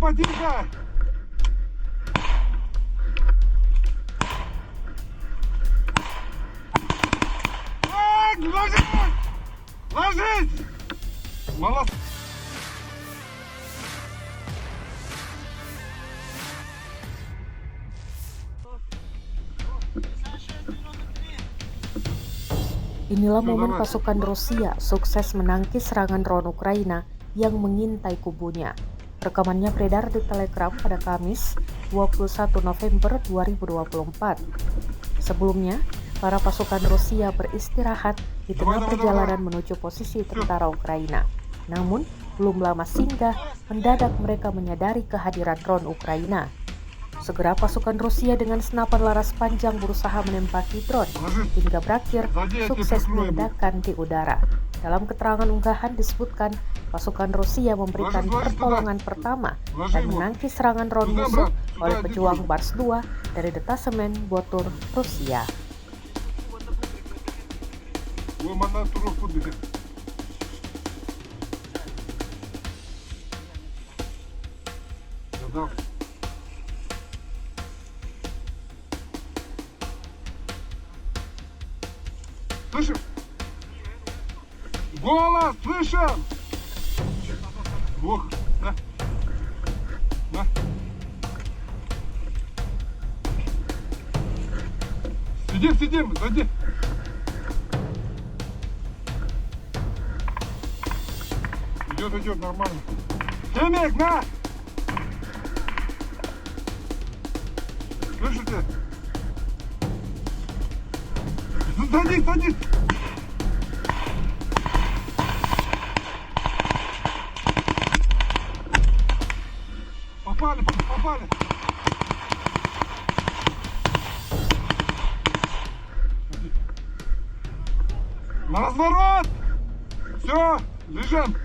потихо! Ложись! Ложись! Молодец! Inilah momen pasukan Rusia sukses menangkis serangan drone Ukraina yang mengintai kubunya. Rekamannya beredar di Telegram pada Kamis 21 November 2024. Sebelumnya, para pasukan Rusia beristirahat di tengah perjalanan menuju posisi tentara Ukraina. Namun, belum lama singgah, mendadak mereka menyadari kehadiran drone Ukraina. Segera pasukan Rusia dengan senapan laras panjang berusaha menembaki drone hingga berakhir sukses meledakkan di udara. Dalam keterangan unggahan disebutkan pasukan Rusia memberikan pertolongan pertama dan menangkis serangan drone musuh oleh pejuang Bars 2 dari detasemen Botur, Rusia. Слышим? Голос, слышим? Ох, на. На. Сидим, зайди. Идет, нормально. Химик, на! Слышите? Садись! Попали! На разворот! Все, лежим!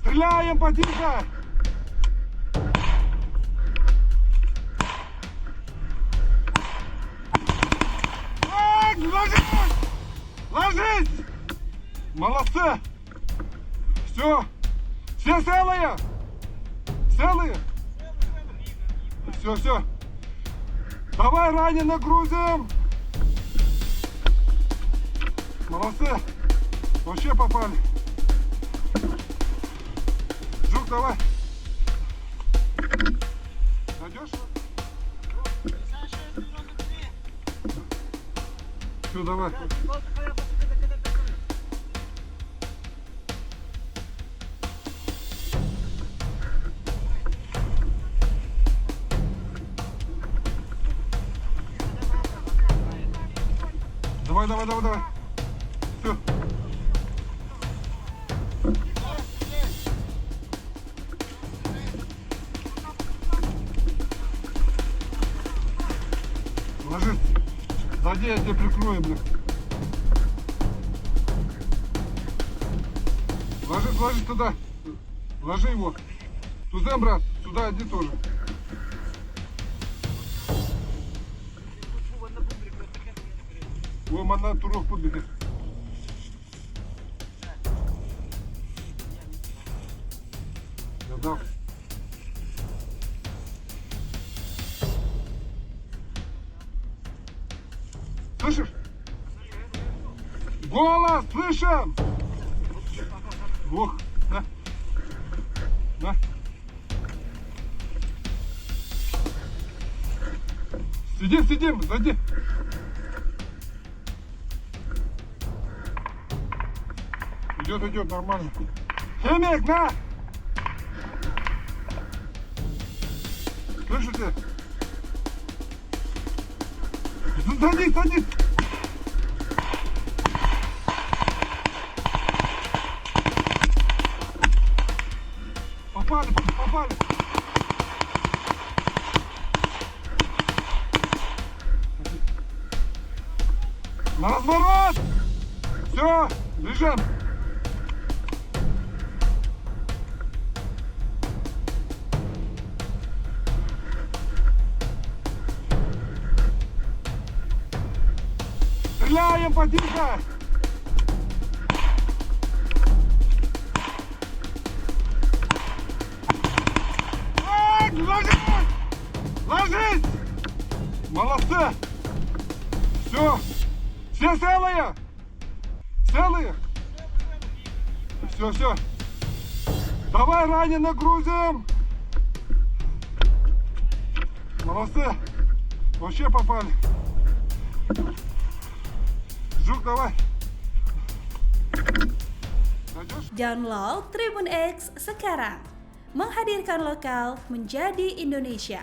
Стреляем потихо! Ложись! Молодцы! Все целые? Целые? Все. Давай раненых грузим! Молодцы! Вообще попали! Жук, давай! Найдешь? Все, давай. Давай. Все. Ложись. Сзади я тебя прикрою, блин. Ложись туда. Ложи его. Туда, брат. Сюда иди тоже. О, мана турок подбегает. Да. Слышишь? Голос, слышим? Ох, на. Сидим, зайди. Идет, нормально. Химик, на! Слышите? Садись! Попали! На разворот! Все, лежим! Стреляем потихо! Ложись! Ложись! Молодцы! Все! Все целые? Целые? Все. Давай ранено грузим! Молодцы! Вообще попали! Жук, давай! Найдешь? Download Tribun X sekarang. Menghadirkan lokal menjadi Indonesia.